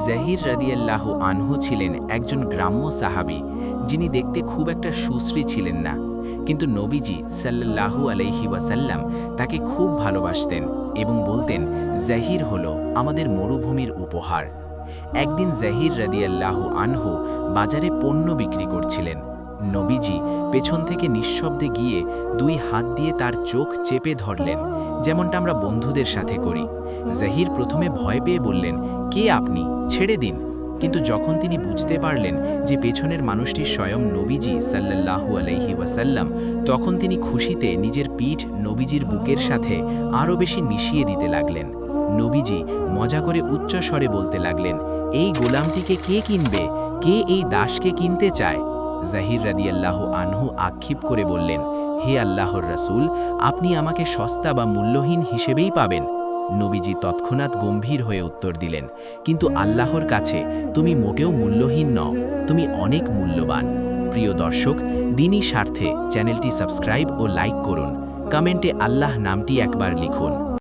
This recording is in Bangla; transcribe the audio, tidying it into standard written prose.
জাহির রাদিয়াল্লাহু আনহু ছিলেন একজন গ্রাম্য সাহাবী, যিনি দেখতে খুব একটা সুশ্রী ছিলেন না। কিন্তু নবীজি সাল্লাল্লাহু আলাইহি ওয়াসাল্লাম তাকে খুব ভালোবাসতেন এবং বলতেন, জাহির হলো আমাদের মরুভূমির উপহার। একদিন জাহির রাদিয়াল্লাহু আনহু বাজারে পণ্য বিক্রি করছিলেন। নবীজি পেছন থেকে নিঃশব্দে গিয়ে দুই হাত দিয়ে তার চোখ চেপে ধরলেন, যেমনটা আমরা বন্ধুদের সাথে করি। জাহির প্রথমে ভয় পেয়ে বললেন, কে আপনি, ছেড়ে দিন। কিন্তু যখন তিনি বুঝতে পারলেন যে পেছনের মানুষটি স্বয়ং নবীজি সাল্লাল্লাহু আলাইহি ওয়াসাল্লাম, তখন তিনি খুশিতে নিজের পিঠ নবীজির বুকের সাথে আরও বেশি মিশিয়ে দিতে লাগলেন। নবীজি মজা করে উচ্চ স্বরে বলতে লাগলেন, এই গোলামটিকে কে কিনবে? কে এই দাসকে কিনতে চায়? জাহির রাদিয়াল্লাহু আনহু আক্ষেপ করে বললেন, হে আল্লাহর রাসূল, আপনি আমাকে সস্তা বা মূল্যহীন হিসেবেই পাবেন। নবীজি তৎক্ষণাৎ গম্ভীর হয়ে উত্তর দিলেন, কিন্তু আল্লাহর কাছে তুমি মোটেও মূল্যহীন নও, তুমি অনেক মূল্যবান। প্রিয় দর্শক, দিনই স্বার্থে চ্যানেলটি সাবস্ক্রাইব ও লাইক করুন। কমেন্টে আল্লাহ নামটি একবার লিখুন।